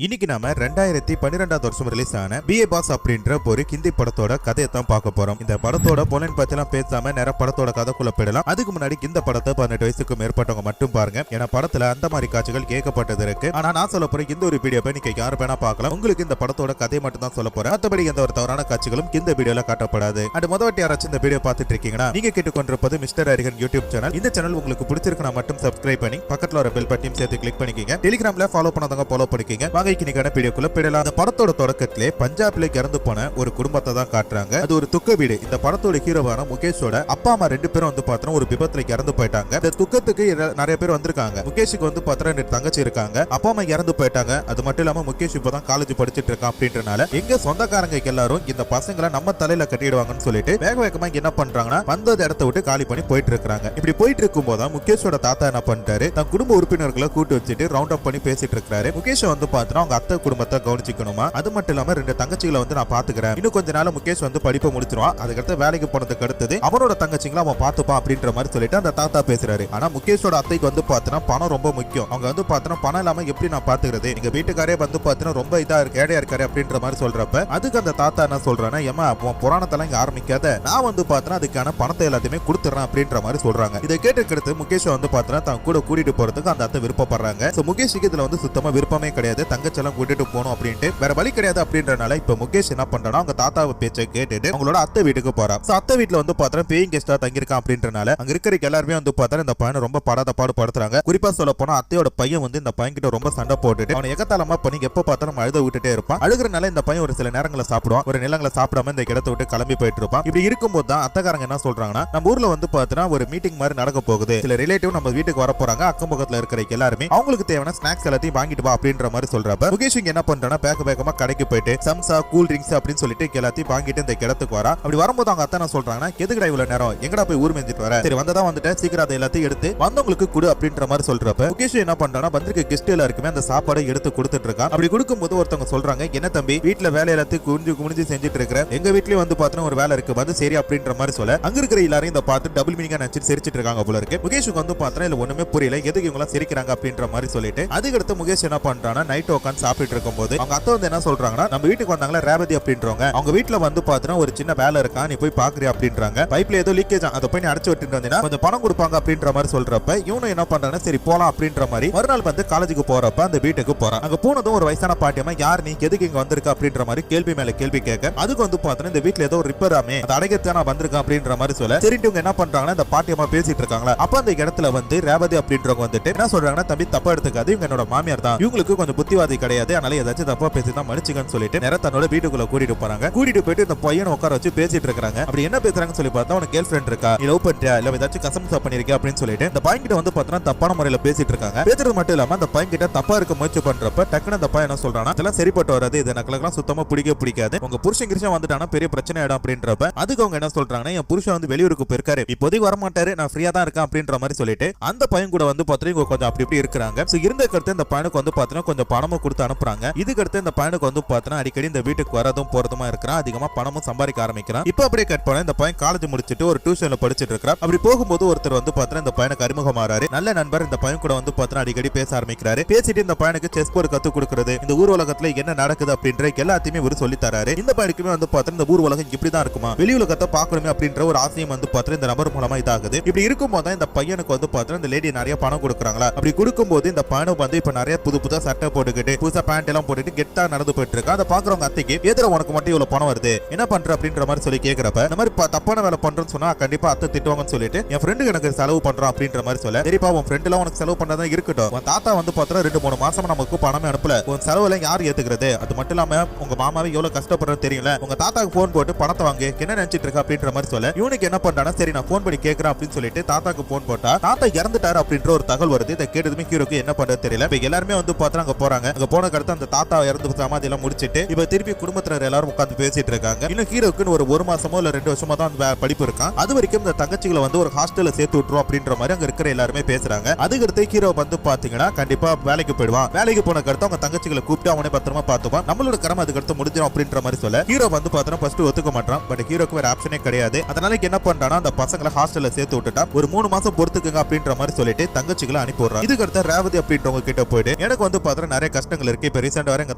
இன்னைக்கு நாம 2012 வருஷம் ரிலீஸ் ஆன பிஏ பாஸ் அப்படின்ற ஒரு ஹிந்தி படத்தோட கதையை தான் பார்க்க போறோம். இந்த படத்தோட பொலன் பத்திலாம் பேசாம நேர படத்தோட கதைக்குள்ள போயிடலாம். அதுக்கு முன்னாடி இந்த படத்தை 18 வயசுக்கு மேற்பட்டவங்க மட்டும் பாருங்க. ஏன்னா படத்துல அந்த மாதிரி காட்சிகள் கேட்கப்பட்டது இருக்கு. ஆனா நான் சொல்ல போறேன் இந்த ஒரு வீடியோ நீங்க யாரு வேணா பார்க்கலாம். உங்களுக்கு இந்த படத்தோட கதையை மட்டும் தான் சொல்ல போறேன். மற்றபடி எந்த ஒரு தவறான காட்சிகளும் இந்த வீடியோல காட்டப்படாது. அது முதல்ல யாராச்சும் இந்த வீடியோ பார்த்துட்டு இருக்கீங்கன்னா நீங்க கேட்டுக்கொண்டிருப்பது மிஸ்டர் ஹரிஹரன் யூடியூப் சேனல். இந்த சேனல் உங்களுக்கு பிடிச்சிருக்குன்னா மட்டும் சப்ஸ்கிரைப் பண்ணி பக்கத்துல ஒரு பெல் பட்டனையும் சேர்த்து கிளிக் பண்ணிக்கங்க. டெலிகிராம்ல ஃபாலோ பண்ணாதவங்க ஃபாலோ பண்ணிக்கங்க. வாங்க இன்னைக்கான வீடியோக்குள்ள போயிடலாம். அந்த படத்தோட தொடக்கத்திலே பஞ்சாப்ல இறந்து போன ஒரு குடும்பத்தை தான் காட்டுறாங்க. அது ஒரு துக்க வீடு. இந்த படத்தோட ஹீரோவான முகேஷோட அப்பா அம்மா 2 பேரும் வந்து பாத்தீங்கன்னா ஒரு விபத்துல இறந்து போயிட்டாங்க. இந்த துக்கத்துக்கு நிறைய பேர் வந்திருக்காங்க. முகேஷுக்கு வந்து பாத்தீங்கன்னா 2 தங்கச்சி இருக்காங்க. அப்பா அம்மா இறந்து போயிட்டாங்க. அது மட்டும் இல்லாம முகேஷ் இப்பதான் காலேஜ் படிச்சிட்டு இருக்கான் அப்படின்றனால எங்க சொந்தக்காரங்க எல்லாரும் இந்த பசங்களை நம்ம தலையில கட்டிடுவாங்கன்னு சொல்லிட்டு வேக வேகமா என்ன பண்றாங்கன்னா வந்த இடத்த விட்டு காலி பண்ணி போயிட்டு இருக்காங்க. இப்படி போயிட்டு இருக்கும் போது முகேஷோட தாத்தா என்ன பண்ணிட்டாரு, தன் குடும்ப உறுப்பினர்களை கூட்டு வச்சுட்டு ரவுண்ட் அப் பண்ணி பேசிட்டு இருக்காரு. முகேஷ் வந்து பாத்தீங்கன்னா அவங்க அத்தை குடும்பத்தை கவனிச்சுக்கணுமா, அது மட்டும் இல்லாம 2 தங்கச்சிகளை வந்து நான் பாத்துக்கிறேன், இன்னும் கொஞ்ச நாள் முகேஷ் வந்து படிப்பை முடிச்சிருவான், அதுக்கடுத்து வேலைக்கு போனதுக்கு அடுத்தது அவனோட தங்கச்சிங்களை அவன் பாத்துப்பான் அப்படின்ற மாதிரி சொல்லிட்டு அந்த தாத்தா பேசுறாரு. ஆனா முகேஷோட அத்தைக்கு வந்து பாத்தீங்கன்னா பணம் ரொம்ப முக்கியம். அவங்க வந்து பாத்தீங்கன்னா பணம் இல்லாம எப்படி நான் பாத்துக்கிறது, எங்க வீட்டுக்காரே வந்து பாத்தீங்கன்னா ரொம்ப இதா இருக்கு, ஏழையா இருக்காரு அப்படின்ற மாதிரி சொல்றப்ப அதுக்கு அந்த தாத்தா என்ன சொல்றானா, ஏமா புராணத்தெல்லாம் இங்க ஆரம்பிக்காத, நான் வந்து பாத்தீங்கன்னா அதுக்கான பணத்தை எல்லாத்தையுமே கொடுத்துறேன் அப்படின்ற மாதிரி சொல்றாங்க. இதை கேட்டுக்கிறது முகேஷ் வந்து பாத்தீங்கன்னா தான் கூட கூட்டிட்டு போறதுக்கு அந்த அத்தை விருப்பப்படுறாங்க. முகேஷுக்கு இதுல வந்து சுத்தமா விருப்பமே கிடையாது. தங்கச்சி எல்லாம் கூட்டிட்டு போகணும் அப்படின்ட்டு வேற வழி கிடையாது அப்படின்றனால இப்ப முகேஷ் என்ன பண்றானா அவங்க தாத்தாவை பேச்சை கேட்டுட்டு அவங்களோட அத்தை வீட்டுக்கு போறான். அத்தை வீட்டுல வந்து பாத்தீங்கன்னா பேயிங் கெஸ்டா தங்கியிருக்கான் அப்படின்றனால அங்க இருக்கிற எல்லாருமே வந்து பாத்தீங்கன்னா இந்த பையனை ரொம்ப படாத பாடு படுத்துறாங்க. குறிப்பா சொல்ல போனா அத்தையோட பையன் வந்து இந்த பையன் கிட்ட ரொம்ப சண்டை போட்டுட்டு அவனை எகத்தாளமா பண்ணி எப்ப பார்த்தாலும் அழுத விட்டுட்டே இருப்பான். அழுகிறனால இந்த பையன் ஒரு சில நேரங்களை சாப்பிடுவான், ஒரு நிலங்களை சாப்பிடாம இந்த இடத்தை விட்டு கிளம்பி போயிட்டு இருப்பான். இப்படி இருக்கும்போது தான் அத்தைக்காரங்க என்ன சொல்றாங்கன்னா, நம்ம ஊர்ல வந்து பாத்தீங்கன்னா ஒரு மீட்டிங் மாதிரி நடக்க போகுது, சில ரிலேட்டிவ் நம்ம வீட்டுக்கு வர போறாங்க, அக்கம் பக்கத்துல இருக்கிற எல்லாருமே அவங்களுக்கு தேவையான ஸ்நாக்ஸ் எல்லாத்தையும் வாங்கிட்டு வா அப்படின்ற மாதிரி சொல்றப்ப முகேஷ் என்ன பண்றானா வேகமா கடைக்கு போயிட்டு சம்சா கூல் ட்ரிங்க்ஸ் அப்படின்னு சொல்லிட்டு எல்லாத்தையும் வாங்கிட்டு இந்த இடத்துக்கு வரா. அப்படி வரும்போது அவங்க அத்தை என்ன சொல்றாங்கன்னா, எதுக்குடா இவ்வளவு நேரம், எங்கடா போய் ஊர் மேஞ்சிட்டு வர, சரி வந்ததா வந்துட்டு சீக்கிரம் அதை எல்லாத்தையும் எடுத்து வந்தவங்களுக்கு கொடு அப்படின்ற மாதிரி சொல்றப்ப முகேஷ் என்ன பண்றானா வந்திருக்க கெஸ்ட் எல்லாருக்குமே அந்த சாப்பாடை எடுத்து கொடுத்துட்டு இருக்கான். அப்படி கொடுக்கும்போது ஒருத்தவங்க சொல்றாங்க, என்ன தம்பி வீட்டுல வேலை எல்லாத்தையும் குனிஞ்சு செஞ்சுட்டு இருக்கிற, எங்க வீட்லயும் வந்து பாத்தீங்கன்னா ஒரு வேலை இருக்கு வந்து சரி அப்படின்ற மாதிரி சொல்ல அங்க இருக்கிற எல்லாரும் இந்த பார்த்து டபுள் மீனிங்கா நினைச்சு சிரிச்சிட்டு இருக்காங்க போல இருக்கு. முகேஷுக்கு வந்து பாத்தீங்கன்னா இல்ல ஒண்ணுமே புரியல, எதுக்கு இவங்க சிரிக்கிறாங்க அப்படின்ற மாதிரி சொல்லிட்டு அதுக்கடுத்து முகேஷ் என்ன பண்றானா நைட் உட்காந்து சாப்பிட்டு இருக்கும் போது அவங்க அத்தை வந்து என்ன சொல்றாங்கன்னா, நம்ம வீட்டுக்கு வந்தாங்களா ரேவதி அப்படின்றவங்க, அவங்க வீட்டுல வந்து பாத்தீங்கன்னா ஒரு சின்ன வேலை இருக்கா, நீ போய் பாக்குறியா அப்படின்றாங்க. பைப்ல ஏதோ லீக்கேஜ், அதை போய் நீ அடைச்சு விட்டு வந்தீங்கன்னா கொஞ்சம் பணம் கொடுப்பாங்க அப்படின்ற மாதிரி சொல்றப்ப இவனும் என்ன பண்றாங்க, சரி போலாம் அப்படின்ற மாதிரி மறுநாள் வந்து காலேஜுக்கு போறப்ப அந்த வீட்டுக்கு போறான். அங்க போனதும் ஒரு வயசான பாட்டியம்மா, யார் நீ, எதுக்கு இங்க வந்திருக்க அப்படின்ற மாதிரி கேள்வி மேல கேள்வி கேட்க அதுக்கு வந்து பாத்தீங்கன்னா இந்த வீட்டுல ஏதோ ஒரு ரிப்பேர் ஆமே, அதை அடைக்கத்தான் நான் வந்திருக்கேன் அப்படின்ற மாதிரி சொல்ல சரி இவங்க என்ன பண்றாங்கன்னா இந்த பாட்டியம்மா பேசிட்டு இருக்காங்களா. அப்ப அந்த இடத்துல வந்து ரேவதி அப்படின்றவங்க வந்துட்டு என்ன சொல்றாங்கன்னா, தம்பி தப்பா எடுத்துக்காது, இவங்க என்னோட மாமியார் தான், இவங்களுக்கு கொஞ்சம் புத்திவாதி கிடையாது, அதனால ஏதாச்சும் தப்பா பேசி தான் மன்னிச்சுக்கன்னு சொல்லிட்டு நேரா தன்னோட வீட்டுக்குள்ள கூட்டிட்டு போறாங்க. கூட்டிட்டு போயிட்டு இந்த பையனை உட்கார வச்சு பேசிட்டு இருக்காங்க. அப்படி என்ன பேசுறாங்கன்னு சொல்லி பார்த்தா, உனக்கு கேர்ள் ஃப்ரெண்ட் இருக்கா, நீ லவ் பண்றியா, இல்ல ஏதாச்சும் கசம்சா பண்ணிருக்கியா அப்படின்னு சொல்லிட்டு இந்த பையன் கிட்ட வந்து பாத்தீங்கன்னா தப்பான முறையில பேசிட்டு இருக்காங்க. பேசுறது மட்டும் இல்லாம அந்த பையன் கிட்ட தப்பா இருக்க முயற்சி பண்றப்ப டக்குனு அந்த பையன் என்ன சொல்றானா, இதெல்லாம் சரிப்பட்டு வராது, இது எனக்குலாம் சுத்தமா பிடிக்காது, உங்க புருஷன் கிருஷ்ணன் வந்துட்டானா பெரிய பிரச்சனை ஆயிடும் அப்படின்றப்ப அதுக்கு அவங்க என்ன சொல்றாங்கன்னா, என் புருஷன் வந்து வெளியூருக்கு போயிருக்காரு, இப்போதைக்கு வரமாட்டாரு, நான் ஃப்ரீயா தான் இருக்கேன் அப்படின்ற மாதிரி சொல்லிட்டு அந்த பையன் கூட வந்து பாத்தீங்கன்னா கொஞ்சம் அப்படி இப்படி இருக்காங்க. இருந்த கருத்து இந்த பையனுக்கு வந்து பாத்தீங்கன்னா கொஞ்சம் பணமும் கொடுத்து அனுப்புறாங்க. இதுக்கு அடுத்து இந்த பையனுக்கு வந்து பாத்தீங்கன்னா அடிக்கடி இந்த வீட்டுக்கு வரதும் போறதுமா இருக்கிறான், அதிகமா பணமும் சம்பாதிக்க ஆரம்பிக்கிறான். இப்ப அப்படியே கட் பண்ண இந்த பையன் காலேஜ் முடிச்சிட்டு ஒரு டியூஷன்ல படிச்சிட்டு இருக்கான். அப்படி போகும்போது ஒருத்தர் வந்து பாத்தீங்கன்னா இந்த பையனுக்கு அறிமுகமாறாரு. நல்ல நண்பர். இந்த பையன் கூட வந்து பாத்தீங்கன்னா அடிக்கடி பேச ஆரம்பிக்கிறாரு. பேசிட்டு இந்த பையனுக்கு செஸ் போர்டு கத்து கொடுக்கிறது, இந்த ஊர் உலகத்துல என்ன நடக்குது அப்படின்ற எல்லாத்தையுமே ஒரு சொல்லி தராரு. இந்த பையனுக்குமே வந்து பாத்தீங்கன்னா இந்த ஊர் உலகம் இப்படிதான் இருக்குமா, வெளி உலகத்தை பார்க்கணுமே அப்படின்ற ஒரு ஆசையும் வந்து பாத்தீங்கன்னா இந்த நபர் மூலமா இதாகுது. இப்படி இருக்கும்போது இந்த பையனுக்கு வந்து பாத்தீங்கன்னா இந்த லேடி நிறைய பணம் கொடுக்குறாங்களா. அப்படி கொடுக்கும்போது இந்த பையனுக்கு வந்து இப்ப நிறைய புதுசா சட்டை போட்டுக்கிட்டு புதுசா பேண்ட் எல்லாம் போட்டுட்டு கெட்டா நடந்து போயிட்டு இருக்கா. அதை பாக்குறவங்க அத்தைக்கு எதிர உனக்கு மட்டும் இவ்வளவு பணம் வருது, என்ன பண்ற அப்படின்ற மாதிரி சொல்லி கேக்குறப்ப இந்த மாதிரி தப்பான வேலை பண்றேன்னு சொன்னா கண்டிப்பா அத்தை திட்டுவாங்கன்னு சொல்லிட்டு என் ஃப்ரெண்டுக்கு எனக்கு செலவு பண்றான் அப்படின்ற மாதிரி சொல்ல, சரிப்பா உன் ஃப்ரெண்ட் எல்லாம் உனக்கு செலவு பண்றதா இருக்கட்டும், உன் தாத்தா வந்து பாத்தீங்கன்னா 2-3 மாசம் நமக்கு பணமே அனுப்பல, உன் செலவுல யார் ஏத்துக்கிறது, அது மட்டும் இல்லாம உங்க மாமாவே எவ்வளவு கஷ்டப்படுறது தெரியல, உங்க தாத்தாக்கு போன் போட்டு பணத்தை வாங்க என்ன நினைச்சிட்டு இருக்க அப்படின்ற மாதிரி சொல்ல இவனுக்கு என்ன பண்றானா, சரி நான் போன் பண்ணி கேட்கறேன் அப்படின்னு சொல்லிட்டு தாத்தாக்கு போன் போட்டா தாத்தா இறந்துட்டாரு அப்படின்ற ஒரு தகவல் வருது. இதை கேட்டதுமே ஹீரோக்கு என்ன பண்றது தெரியல. இப்ப எல்லாருமே வந்து பாத்தீங்கன்னா அங்க போறாங்க. அங்க போன அடுத்து அந்த தாத்தா இறந்து சமாதி எல்லாம் முடிச்சிட்டு இப்ப திருப்பி குடும்பத்தினர் எல்லாரும் உட்கார்ந்து பேசிட்டு இருக்காங்க. இன்னும் ஹீரோக்கு ஒரு மாசமோ இல்ல 2 வருஷமா தான் படிப்பு இருக்கான். அது வரைக்கும் இந்த தங்கச்சிகளை வந்து ஒரு ஹாஸ்டல்ல சேர்த்து விட்டுரும் அப்படின்ற மாதிரி அங்க இருக்கிற எல்லாருமே பேசுறாங்க. அதுக்கடுத்து ஹீரோ வந்து பாத்தீங்கன்னா கண்டிப்பா வேலைக்கு போயிடுவான். வேலைக்கு போன அடுத்து அவங்க தங்கச்சிகளை கூப்பிட்டு அவனை பத்திரமா பாத்துப்பான், நம்மளோட கடமை அதுக்கடுத்து முடிஞ்சிடும் அப்படின்ற மாதிரி சொல்ல ஹீரோ வந்து பாத்தீங்கன்னா ஃபர்ஸ்ட் ஒத்துக்க மாட்டான். பட் ஹீரோக்கு வேற ஆப்ஷனே கிடையாது. அதனால என்ன பண்றானா, அந்த பசங்களை ஹாஸ்டல்ல சேர்த்து விட்டுட்டா ஒரு 3 மாசம் பொறுத்துக்குங்க அப்படின்ற மாதிரி சொல்லிட்டு தங்கச்சிகளை அனுப்பி விடுறான். இதுக்கடுத்து ரேவதி அப்படின்றவங்க கிட்ட போயிட்டு எனக்கு வந்து பாத்தீங்கன்னா நிறைய கஷ்டம் கஷ்டங்கள் இருக்கு. இப்ப ரீசெண்டா வர எங்க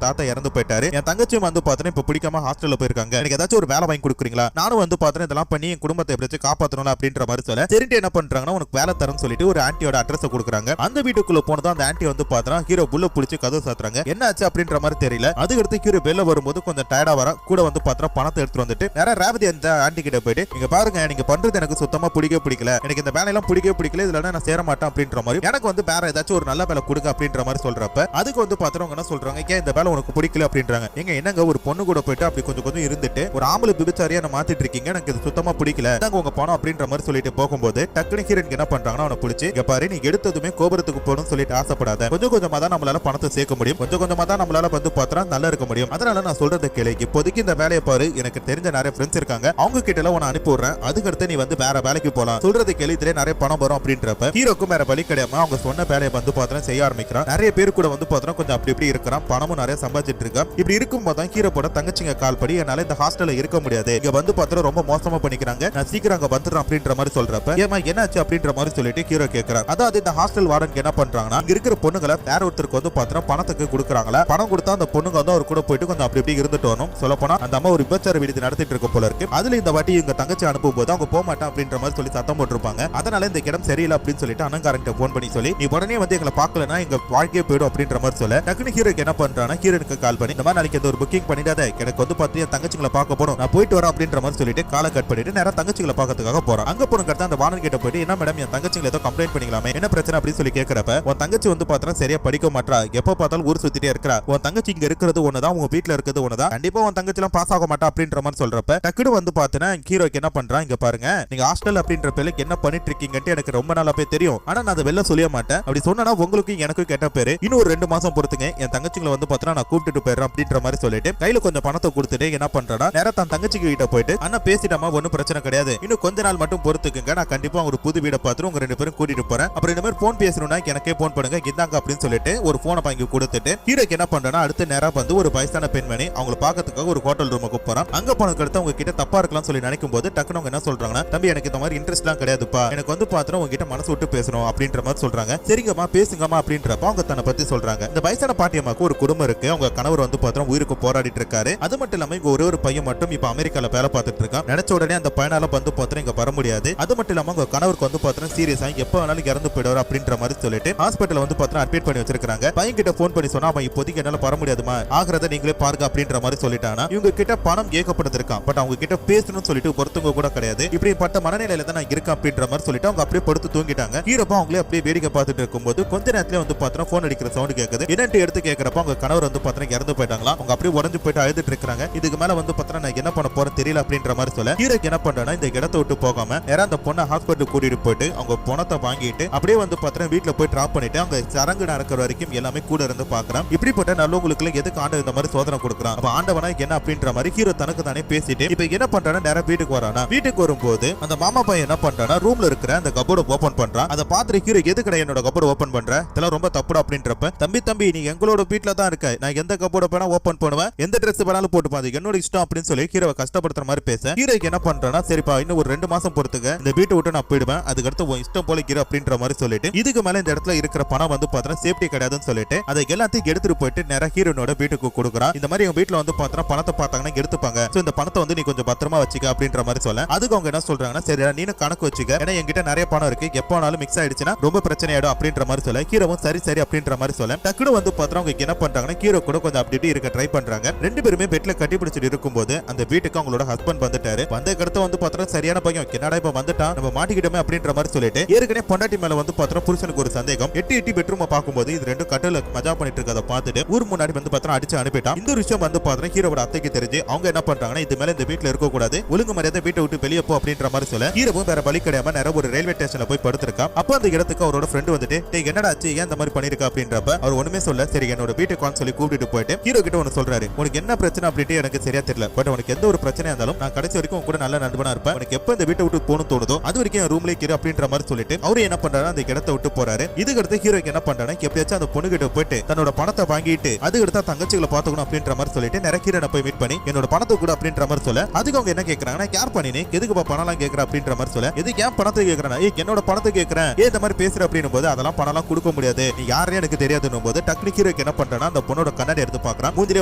தாத்தா இறந்து போயிட்டாரு. என் தங்கச்சியும் வந்து பாத்தீங்கன்னா இப்ப பிடிக்காம ஹாஸ்டல்ல போயிருக்காங்க. எனக்கு ஏதாச்சும் ஒரு வேலை வாங்கி கொடுக்குறீங்களா? நானும் வந்து பாத்தீங்கன்னா இதெல்லாம் பண்ணி என் குடும்பத்தை எப்படியாச்சும் காப்பாற்றணும் அப்படின்ற மாதிரி சொல்ல சரிட்டு என்ன பண்றாங்கன்னா உனக்கு வேலை தரேன்னு சொல்லிட்டு ஒரு ஆன்ட்டியோட அட்ரஸ் கொடுக்குறாங்க. அந்த வீட்டுக்குள்ள போனதும் அந்த ஆன்ட்டி வந்து பாத்தீங்கன்னா ஹீரோ புல்ல புடிச்சு கதவு சாத்துறாங்க. என்ன ஆச்சு அப்படின்ற மாதிரி தெரியல. அதுக்கடுத்து ஹீரோ வெளில வரும்போது கொஞ்சம் டயர்டா வர கூட வந்து பாத்தீங்கன்னா பணத்தை எடுத்துட்டு வந்துட்டு நேரா ரேவதி அந்த ஆன்ட்டி கிட்ட போயிட்டு நீங்க பாருங்க எனக்கு பண்றது எனக்கு சுத்தமா பிடிக்கல. எனக்கு இந்த வேலையெல்லாம் பிடிக்கல. இதுல நான் சேர மாட்டேன் அப்படின்ற மாதிரி எனக்கு வந்து வேற ஏதாச்சும் ஒரு நல்ல வேலை கொடுங்க அப்படின்ற மாதிரி சொல்றப்ப அதுக்கு வந்து பாத்துறவங்க என்ன சொல்றாங்க இந்த வேலை உனக்கு பிடிக்கல அப்படின்றாங்க. நீங்க என்னங்க ஒரு பொண்ணு கூட போயிட்டு அப்படி கொஞ்சம் இருந்துட்டு ஒரு ஆம்பளை விபச்சாரியா மாத்திட்டு இருக்கீங்க. எனக்கு இது சுத்தமா பிடிக்கல. உங்க பணம் அப்படின்ற மாதிரி சொல்லிட்டு போகும்போது டக்குனு ஹீரோயின் என்ன பண்றாங்கன்னா அவனை பிடிச்சி இங்க பாரு நீ எடுத்ததுமே கோபுரத்துக்கு போகணும்னு சொல்லிட்டு ஆசைப்படாத. கொஞ்சம் கொஞ்சமா தான் நம்மளால பணத்தை சேர்க்க முடியும். கொஞ்சம் கொஞ்சமா தான் நம்மளால வந்து பாத்திரம் நல்லா இருக்க முடியும். அதனால நான் சொல்றதை கேளு. இப்போதைக்கு இந்த வேலையை பாரு. எனக்கு தெரிஞ்ச நிறைய ஃப்ரெண்ட்ஸ் இருக்காங்க. அவங்க கிட்ட எல்லாம் உன அனுப்பி விடுறேன். அதுக்கடுத்து நீ வந்து வேற வேலைக்கு போலாம். சொல்றதை கேளு. இதுல நிறைய பணம் வரும் அப்படின்றப்ப ஹீரோக்கும் வேற வழி கிடையாம அவங்க சொன்ன வேலையை வந்து பாத்திரம் செய்ய ஆரம்பிக்கிறான். நிறைய பேர் கூட வந்து பாத்திரம் கொஞ்சம் அப்படி இப்படி இருக்கிறான். பணமும் நிறைய சம்பாதிச்சிட்டு இருக்கா. இப்படி இருக்கும் போது ஹீரோ போட தங்கச்சிங்க கால் படி என்னால இந்த ஹாஸ்டல்ல இருக்க முடியாது. இங்க வந்து பாத்திரம் ரொம்ப மோசமா பண்ணிக்கிறாங்க. நான் சீக்கிரம் அங்க வந்துடுறேன் அப்படின்ற மாதிரி சொல்றப்ப ஏமா என்னாச்சு அப்படின்ற மாதிரி சொல்லிட்டு ஹீரோ கேட்கிறார். அதாவது இந்த ஹாஸ்டல் வார்டன் என்ன பண்றாங்கன்னா இங்க இருக்கிற பொண்ணுங்களை வேற ஒருத்தருக்கு வந்து பாத்திரம் பணத்துக்கு கொடுக்குறாங்களா. பணம் கொடுத்தா அந்த பொண்ணுங்க வந்து அவர் கூட போயிட்டு கொஞ்சம் அப்படி இப்படி இருந்துட்டு வரணும். சொல்ல போனா அந்த அம்மா ஒரு விபச்சார விடுதி நடத்திட்டு இருக்க போல இருக்கு. அதுல இந்த வாட்டி இவங்க தங்கச்சி அனுப்பும் போது அவங்க போக மாட்டான் அப்படின்ற மாதிரி சொல்லி சத்தம் போட்டிருப்பாங்க. அதனால இந்த இடம் சரியில்லை அப்படின்னு சொல்லிட்டு அனங்காரங்க போன் பண்ணி சொல்லி நீ உடனே வந்து எங்களை பார்க்கலன்னா எங்க வாழ்க்கையே போயிடும் அப்படின்ற மாதிரி சொல்ல டக்குனு ஹீரோக்கு என்ன பண்றானா ஹீரோனுக்கு கால் பண்ணி இந்த மாதிரி நாளைக்கு ஒரு புக்கிங் பண்ணிடாத. எனக்கு வந்து பாத்து என் தங்கச்சிங்களை பார்க்க போறோம். நான் போயிட்டு வரேன் அப்படின்ற மாதிரி சொல்லிட்டு காலை கட் பண்ணிட்டு நேரா தங்கச்சிகளை பார்க்கறதுக்காக போறான். அங்க போன கட்ட அந்த வார்டன் கிட்ட போயிட்டு என்ன மேடம் என் தங்கச்சிங்களை ஏதோ கம்ப்ளைண்ட் பண்ணிக்கலாமே என்ன பிரச்சனை அப்படின்னு சொல்லி கேட்கறப்ப உன் தங்கச்சி வந்து பாத்திரம் சரியா படிக்க மாட்டா. எப்ப பார்த்தாலும் ஊர் சுத்திட்டே இருக்கா. உன் தங்கச்சி இங்க இருக்கிறது ஒண்ணுதான் உங்க வீட்டுல இருக்கிறது ஒண்ணுதான். கண்டிப்பா உன் தங்கச்சி எல்லாம் பாஸ் ஆக மாட்டா அப்படின்ற மாதிரி சொல்றப்ப டக்குனு வந்து பாத்தீங்கன்னா ஹீரோக்கு என்ன பண்றான் இங்க பாருங்க நீங்க ஹாஸ்டல் அப்படின்ற பேருக்கு என்ன பண்ணிட்டு இருக்கீங்கன்னு எனக்கு ரொம்ப நாளா போய் தெரியும். ஆனா நான் அதை வெளில சொல்ல மாட்டேன். அப்படி சொன்னா உங்களுக்கு எனக்கும் கெட்ட பேரு. இன்னும் ஒரு 2 மாசம் பொறுத்துங்க என் தங்கச்சிங்களை வந்து பாத்தீங்கன்னா நான் கூப்பிட்டு போயிடுறேன் அப்படின்ற மாதிரி சொல்லிட்டு கையில கொஞ்சம் பணத்தை கொடுத்துட்டு என்ன பண்றா நேரா தன் தங்கச்சிக்கு கிட்ட போயிட்டு அண்ணா பேசிட்டாமா ஒன்னும் பிரச்சனை கிடையாது. இன்னும் கொஞ்ச நாள் மட்டும் பொறுத்துக்குங்க. நான் கண்டிப்பா ஒரு புது வீடை பார்த்து உங்க 2 பேரும் கூட்டிட்டு போறேன். அப்புறம் இந்த மாதிரி போன் பேசணும்னா எனக்கே போன் பண்ணுங்க இந்தாங்க அப்படின்னு சொல்லிட்டு ஒரு போனை வாங்கி கொடுத்துட்டு ஹீரோக்கு என்ன பண்றா அடுத்து நேரா வந்து ஒரு வயசான பெண்மணி அவங்களை பாக்கிறதுக்காக ஒரு ஹோட்டல் ரூமுக்கு போறான். அங்க போனதுக்கு அடுத்து அவங்க கிட்ட தப்பா இருக்கலாம் சொல்லி நினைக்கும் போது டக்குனு அவங்க என்ன சொல்றாங்கன்னா தம்பி எனக்கு இந்த மாதிரி இன்ட்ரெஸ்ட் எல்லாம் கிடையாதுப்பா. எனக்கு வந்து பாத்திரம் உங்ககிட்ட மனசு விட்டு பேசணும் அப்படின்ற மாதிரி சொல்றாங்க. சரிங்கம்மா பேசுங்கம்மா அப்படின்றப்ப அவங்க தன்னை பத்தி சொல்றாங்க. இந்த வயசான பாட்டியம்மாக்கு ஒரு குடும்பம் இருக்கு. அவங்க கணவர் வந்து பாத்திரம் உயிருக்கு போராடிட்டு இருக்காரு. அது மட்டும் இல்லாம இங்க ஒரே ஒரு பையன் மட்டும் இப்ப அமெரிக்கால வேலை பார்த்துட்டு இருக்கான். நினைச்ச உடனே அந்த பையனால வந்து பாத்திரம் இங்க வர முடியாது. அது மட்டும் இல்லாம உங்க கணவருக்கு வந்து பாத்திரம் சீரியஸா எப்ப வேணாலும் இறந்து போயிடுவார் அப்படின்ற மாதிரி சொல்லிட்டு ஹாஸ்பிட்டல் வந்து பாத்திரம் அட்மிட் பண்ணி வச்சிருக்காங்க. பையன் கிட்ட போன் பண்ணி சொன்னா அவன் இப்போதைக்கு என்னால வர முடியாதுமா ஆகிறத நீங்களே பாருங்க அப்படின்ற மாதிரி சொல்லிட்டானா இவங்க கிட்ட பணம் ஏகப்பட்டது இருக்கான். பட் அவங்க கிட்ட பேசணும்னு சொல்லிட்டு பொறுத்தவங்க கூட கிடையாது. இப்படிப்பட்ட மனநிலையில தான் நான் இருக்கேன் அப்படின்ற மாதிரி சொல்லிட்டு அவங்க அப்படியே படுத்து தூங்கிட்டாங்க. ஹீரோப்பா அவங்களே அப்படியே வேடிக்கை பார்த்துட்டு இருக்கும்போது கொஞ்ச நேரத்துல வந்து பாத்திரம் போன் அடிக்கிற சவுண்ட் கேக்குது. என்னட்டு எடுத்து கேட்கறப்ப அவங்க கணவர் வந்து பாத்திரம் இறந்து போயிட்டாங்களா. அவங்க அப்படியே உடஞ்சு போயிட்டு அழுதுட்டு இருக்காங்க. இதுக்கு மேல வந்து பாத்திரம் நான் என்ன பண்ண போறேன் தெரியல அப்படின்ற மாதிரி சொல்ல ஹீரோக்கு என்ன பண்றானா இந்த இடத்தை விட்டு போகாம நேரா அந்த பொண்ணை ஹாஸ்பிட்டல் கூட்டிட்டு போயிட்டு அவங்க பணத்தை வாங்கிட்டு அப்படியே வந்து பாத்திரம் வீட்டுல போய் டிராப் பண்ணிட்டு அவங்க சரங்கு நடக்கிற வரைக்கும் எல்லாமே கூட இருந்து பாக்குறான். இப்படிப்பட்ட நல்லவங்களுக்கு எதுக்கு ஆண்டு இந்த மாதிரி சோதனை கொடுக்குறான். அப்ப ஆண்டவனா என்ன அப்படின்ற மாதிரி ஹீரோ தனக்கு தானே பேசிட்டு இப்ப என்ன பண்றானா நேரா வீட்டுக்கு வரானா. வீட்டுக்கு வரும்போது அந்த மாமா பையன் என்ன பண்றானா ரூம்ல இருக்கிற அந்த கபோர்டை ஓபன் பண்றான். அதை பார்த்துட்டு ஹீரோ எதுக்கடா என்னோட கபோர்டை ஓபன் பண்ற இதெல்லாம் ரொம்ப தப்புடா அப்படின்றப்ப தம்பி நீ எங்களோட வீட்டுல தான் இருக்க. நான் எந்த கபோர்டை வேணா ஓபன் பண்ணுவேன். எந்த ட்ரெஸ் வேணாலும் போட்டு பாது என்னோட இஷ்டம் அப்படின்னு சொல்லி ஹீரோவை கஷ்டப்படுத்துற மாதிரி பேச ஹீரோக்கு என்ன பண்றானா சரிப்பா இன்னும் ஒரு 2 மாசம் பொறுத்துக்க இந்த வீட்டை விட்டு நான் போயிடுவேன். அதுக்கடுத்து உன் இஷ்டம் போல ஹீரோ அப்படின்ற மாதிரி சொல்லிட்டு இதுக்கு மேல இந்த இடத்துல இருக்கிற பணம் வந்து பாத்திரம் சேஃப்டி கிடையாதுன்னு சொல்லிட்டு அதை எல்லாத்தையும் எடுத்துட்டு போயிட்டு நேரா ஹீரோனோட வீட்டுக்கு கொடுக்குறான். இந்த மாதிரி எங்க வீட்டுல வந்து பாத்திரம் பணத்தை பார்த்தாங்கன்னா எடுத்துப்பாங்க. சோ இந்த பணத்தை வந்து நீ கொஞ்சம் பத்திரமா வச்சுக்க அப்படின்ற மாதிரி சொல்ல அதுக்கு அவங்க என்ன சொல்றாங்கன்னா சரி நீ கணக்கு வச்சுக்க. ஏன்னா என்கிட்ட நிறைய பணம் இருக்கு. எப்ப வேணாலும் மிக்ஸ் ஆயிடுச்சுன்னா ரொம்ப பிரச்சனை ஆயிடும் அப்படின்ற மாதிரி சொல்ல ஹீரோவும் சரி அப்படின்ற மாதிரி சொல்ல டக்குனு வந்து பாத்திரம் அவங்க என்ன பண்றாங்கன்னா ஹீரோ கூட கொஞ்சம் அப்படி இருக்க ட்ரை பண்றாங்க. 2 பேருமே பெட்ல கட்டி பிடிச்சிட்டு இருக்கும்போது அந்த வீட்டுக்கு அவங்களோட ஹஸ்பண்ட் வந்துட்டாரு. வந்த கடத்த வந்து பாத்திரம் சரியான பையன் என்னடா இப்ப வந்துட்டான் நம்ம மாட்டிக்கிட்டோமே அப்படின்ற மாதிரி சொல்லிட்டு ஏற்கனவே பொண்டாட்டி மேல வந்து பாத்திரம் புருஷனுக்கு ஒரு சந்தேகம். எட்டி பெட்ரூம் பார்க்கும்போது இது 2 கட்டில மஜா பண்ணிட்டு இருக்கதை பார்த்துட்டு ஊர் முன்னாடி வந்து பாத்திரம் அடிச்சு அனுப்பிட்டான். இந்த விஷயம் வந்து பாத்திரம் ஹீரோட அத்தைக்கு தெரிஞ்சு அவங்க என்ன பண்றாங்கன்னா இது மேல இந்த வீட்டுல இருக்க கூடாது ஒழுங்கு மரியாதை வீட்டை விட்டு வெளியே போ அப்படின்ற மாதிரி சொல்ல ஹீரோவும் வேற வழி கிடையாம நேரம் ஒரு ரயில்வே ஸ்டேஷன்ல போய் படுத்திருக்கான். அப்ப அந்த இடத்துக்கு அவரோட ஃப்ரெண்ட் வந்துட்டு என்னடா ஆச்சு ஏன் இந்த மாதிரி பண்ணிருக்கா அப்படின்றப்ப அவர் ஒண்ணுமே சொல்ல சரி என்னோட வீட்டுக்கு சொல்லி கூப்பிட்டு போயிட்டு ஹீரோ கிட்ட ஒன்னு சொல்றாரு உனக்கு என்ன பிரச்சனை அப்படின்ட்டு எனக்கு சரியா தெரியல. பட் உனக்கு எந்த ஒரு பிரச்சனையா இருந்தாலும் நான் கடைசி வரைக்கும் கூட நல்ல நண்பனா இருப்பேன். உனக்கு எப்ப இந்த வீட்டை விட்டு போகணும் தோணுதோ அது வரைக்கும் ரூம்ல இரு அப்படின்ற மாதிரி சொல்லிட்டு அவரு என்ன பண்றாரு அந்த இடத்தை விட்டு போறாரு. இதுக்கடுத்து ஹீரோக்கு என்ன பண்றாரு எப்படியாச்சும் அந்த பொண்ணு கிட்ட போயிட்டு தன்னோட பணத்தை வாங்கிட்டு அதுக்கடுத்து தங்கச்சிகளை பாத்துக்கணும் அப்படின்ற மாதிரி சொல்லிட்டு நிறைய ஹீரோனை போய் மீட் பண்ணி என்னோட பணத்தை கூட அப்படின்ற மாதிரி சொல்ல அதுக்கு அவங்க என்ன கேட்கறாங்கன்னா கேர் பண்ணினே எதுக்கு பணம் கேட்கற அப்படின்ற மாதிரி சொல்ல எதுக்கு ஏன் பணத்தை கேட்கறேன் என்னோட பணத்தை கேட்கறேன் ஏன் இந்த மாதிரி பேசுற அப்படின்னும் போது அதெல்லாம் பணம் கொடுக்க முடியாது நீ யாரையும் எனக்கு தெரியாதுன்னும் போது டக்குனு ஹீரோக்கு என்ன பண்றானா அந்த பொண்ணோட கண்ணாடி எடுத்து பாக்குறான். மூஞ்சிலே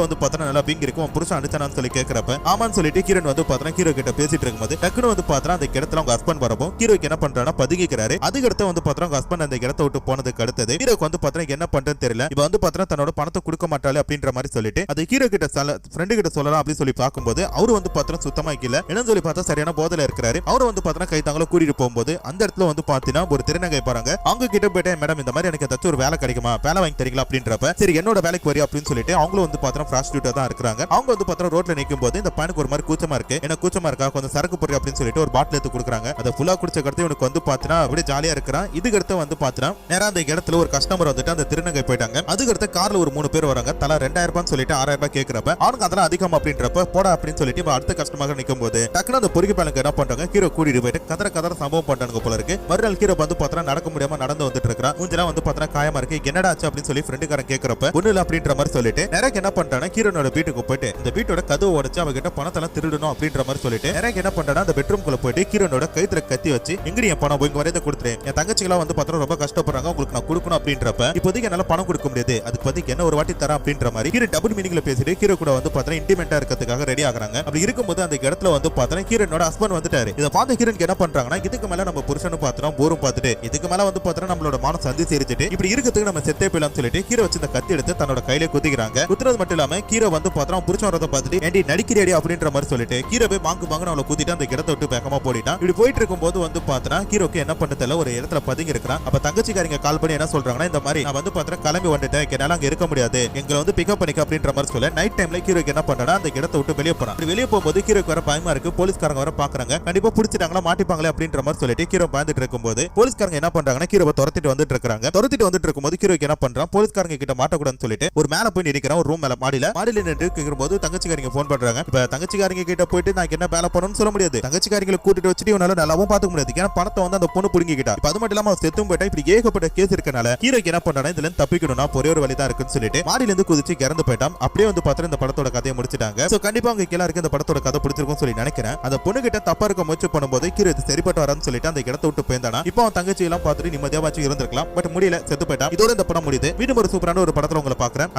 வந்து பார்த்தா நல்லா பிங் இருக்கும். புருஷன் அடிச்சானு சொல்லி கேக்குறப்ப ஆமான்னு சொல்லிட்டு ஹீரோன் வந்து பார்த்தா ஹீரோ கிட்ட பேசிட்டு இருக்கும்போது டக்குனு வந்து பார்த்தா அந்த இடத்துல அவங்க ஹஸ்பண்ட் வரப்போ ஹீரோக்கு என்ன பண்றானா பதுங்கிக்கிறாரு. அதுக்கடுத்து வந்து பார்த்தா அவங்க ஹஸ்பண்ட் அந்த இடத்தை விட்டு போனதுக்கு அடுத்தது ஹீரோக்கு வந்து பார்த்தா என்ன பண்றதுன்னு தெரியல. இவ வந்து பார்த்தா தன்னோட பணத்தை கொடுக்க மாட்டாளே அப்படின்ற மாதிரி சொல்லிட்டு அது ஹீரோ கிட்ட ஃப்ரெண்டு கிட்ட சொல்லலாம் அப்படின்னு சொல்லி பார்க்கும்போது அவரு வந்து பார்த்தா சுத்தமா இல்ல என்ன சொல்லி பார்த்தா சரியான போதையில இருக்கிறாரு. அவரு வந்து பார்த்தா கை தாங்கள கூட்டிட்டு போகும்போது அந்த இடத்துல வந்து பாத்தீங்கன்னா ஒரு திருநங்கை பாருங்க. அவங்க கிட்ட போயிட்டு மேடம் இந்த மாதிரி எனக்கு ஏதாச்சும் ஒரு வேலை கிடைக்குமா, வேலை வாங்கி தரீங்களா அப்படின்றப்ப சரி என்னோட வேலைக்கு வரி அப்படின்னு சொல்லிட்டு அவங்களும் வந்து பார்த்தா ப்ராஸ்டியூட்டா தான் இருக்காங்க. அவங்க வந்து பார்த்தா ரோட்ல நிற்கும் போது இந்த பையனுக்கு ஒரு மாதிரி கூச்சமா இருக்கு. எனக்கு கூச்சமா இருக்கா கொஞ்சம் சரக்கு போடுற அப்படின்னு சொல்லிட்டு ஒரு பாட்டில் எடுத்து கொடுக்குறாங்க. அதை ஃபுல்லா குடிச்ச கடத்து இவனுக்கு வந்து பார்த்தா அப்படியே ஜாலியா இருக்கிறான். இதுக்கடுத்து வந்து பார்த்தா நேரா அந்த இடத்துல ஒரு கஸ்டமர் வந்துட்டு அந்த திருநங்கை போயிட்டாங்க. அதுக்கடுத்து கார்ல ஒரு 3 பேர் வராங்க. தலா 2000 ரூபாய் சொல்லிட்டு 6000 ரூபாய் கேட்கிறப்ப அவனுக்கு அதெல்லாம் அதிகம் அப்படின்றப்ப போடா அப்படின்னு சொல்லிட்டு அடுத்த கஸ்டமர் நிற்கும் போது டக்குனு அந்த பொறுக்கி பழங்க என்ன பண்றாங்க ஹீரோ கூட்டிட்டு போயிட்டு கதற சம்பவம் பண்றாங்க போல இருக்கு. மறுநாள் ஹீரோ வந்து பார்த்தா நடக்க முடியாம நடந்து வந்துட்டு இருக்கான். மூஞ்செல்லாம் வந்து பார்த்தா காயமா இருக்கு. என்னடா ஆச்சு அப்படின்னு சொல்லி ஃப்ரெண்டுக்காரன் கேட்கிறப்ப ஒண்ணு இல்ல அப்படின்ற மாதிரி சொல்லிட்டு நிறைய என்ன பண்றானா ஹீரோனோட வீட்டுக்கு போயிட்டு இந்த வீட்டோட கதவு உடைச்சு அவகிட்ட பணத்தெல்லாம் திருடணும் அப்படின்ற மாதிரி சொல்லிட்டு நிறைய என்ன பண்றானா அந்த பெட்ரூம் குள்ள போயிட்டு ஹீரோனோட கைத்துல கத்தி வச்சு எங்கடி என் பணம் இங்க வரையதை கொடுத்துறேன், என் தங்கச்சிகளா வந்து பார்த்தா ரொம்ப கஷ்டப்படுறாங்க, உங்களுக்கு நான் கொடுக்கணும் அப்படின்றப்ப இப்போதைக்கு என்னால பணம் கொடுக்க முடியாது, அதுக்கு பதிக்கு என்ன ஒரு வாட்டி தரேன் அப்படின்ற மாதிரி ஹீரோ டபுள் மீனிங்ல பேசிட்டு ஹீரோ கூட வந்து பார்த்தா இன்டிமெண்டா இருக்கிறதுக்காக ரெடி ஆகுறாங்க. அப்படி இருக்கும்போது அந்த இடத்துல வந்து பார்த்தா ஹீரோனோட ஹஸ்பண்ட் வந்துட்டாரு. இதை பார்த்த ஹீரோனுக்கு என்ன பண்றாங்கன்னா இதுக்கு மேல நம்ம புருஷனும் பார்த்தோம் போரும் பார்த்துட்டு இதுக்கு மேல வந்து பார்த்தா நம்மளோட மனம் சந்தி சேரிச்சுட்டு இப்படி இருக்கிறதுக்கு நம்ம செத்தே போயிடலாம் சொல்லிட்டு ஹீரோ வச்சு இந்த கத்தி எடுத்து தன்னோட கையில குத்திக்கிறாங்க. குத்துறது மட்டும் இல்லாம ஹீரோ வந்து பார்த்தா புருஷன் வரதை பார்த்துட்டு ஏண்டி நடிக்கிறேடி அப்படின்ற மாதிரி சொல்லிட்டு ஹீரோ போய் வாங்கு அவளை குத்திட்டு அந்த இடத்தை விட்டு வேகமா போடிட்டான். இப்படி போயிட்டு இருக்கும் போது வந்து பார்த்தா ஹீரோக்கு என்ன பண்ணல ஒரு இடத்துல பதுங்கி இருக்கிறான். அப்ப தங்கச்சிக்காரங்க கால் பண்ணி என்ன சொல்றாங்கன்னா இந்த மாதிரி நான் வந்து பார்த்தா கிளம்பி வந்துட்டேன், என்னால அங்க இருக்க முடியாது, எங்களை வந்து பிக்கப் பண்ணிக்க அப்படின்ற மாதிரி சொல்ல நைட் டைம்ல ஹீரோக்கு என்ன பண்றா அந்த இடத்தை விட்டு வெளியே போறான். வெளியே போகும்போது ஹீரோக்கு வர பயமா இருக்கு. போலீஸ்காரங்க வர பாக்குறாங்க. கண்டிப்பா பிடிச்சிட்டாங்களா மாட்டிப்பாங்களே அப்படின்ற மாதிரி சொல்லிட்டு ஹீரோ பயந்துட்டு இருக்கும்போது போலீஸ்காரங்க என்ன பண்றாங்கன்னா ஹீரோவை துரத்திட்டு வந்துட்டு இருக்காங்க. துரத்திட்டு வந்துட்டு இருக்கும்போது ஹீரோக்கு என்ன பண்றான் போலீஸ்காரங்க கிட்ட மாட்டக்கூடாதுன்னு சொல்லிட்டு ஒரு மேல போய் நிற்கிறான். ஒரு ரூம் மேல மாடியில நின்று இருக்கும்போது தங்கச்சிக்காரங்க போன் பண்றாங்க. இப்ப தங்கச்சிக்காரங்க கிட்ட போயிட்டு நான் என்ன வேலை பண்ணணும்னு சொல்ல முடியாது, தங்கச்சிக்காரங்களை கூட்டிட்டு வச்சுட்டு இவனால நல்லாவும் பாத்துக்க முடியாது, ஏன்னா பணத்தை வந்து அந்த பொண்ணு புடுங்கிக்கிட்டா. இப்ப அது மட்டும் இல்லாம செத்தும் போயிட்டா. இப்படி ஏகப்பட்ட கேஸ் இருக்கனால ஹீரோக்கு என்ன பண்றானா இதுல இருந்து தப்பிக்கணும்னா ஒரே ஒரு வழிதான் இருக்குன்னு சொல்லிட்டு மாடியில இருந்து குதிச்சு இறந்து போயிட்டான். அப்படியே வந்து பார்த்தா இந்த படத்தோட கதையை முடிச்சிட்டாங்க. சோ கண்டிப்பா உங்களுக்கு எல்லாருக்கும் இந்த படத்தோட கதை பிடிச்சிருக்கும் சொல்லி நினைக்கிறேன். அந்த பொண்ணு கிட்ட தப்பா இருக்க முயற்சி பண்ணும்போது ஹீரோ இது சரிப்பட்டு வரான்னு சொல்லிட்டு அந்த இடத்தை விட்டு போயிருந்தானா இப்போ அவன் தங்கச்சி எல்லாம் பார்த்துட்டு நிம்மதியா வச்சு இருந்திருக்கலாம். பட் முடியல, செத்து போயிட்டான். இதோட இந்த படம் முடியுது. மீண்டும் ஒரு சூப்பரான ஒரு படத்துல உங்களை பாக்குறேன்.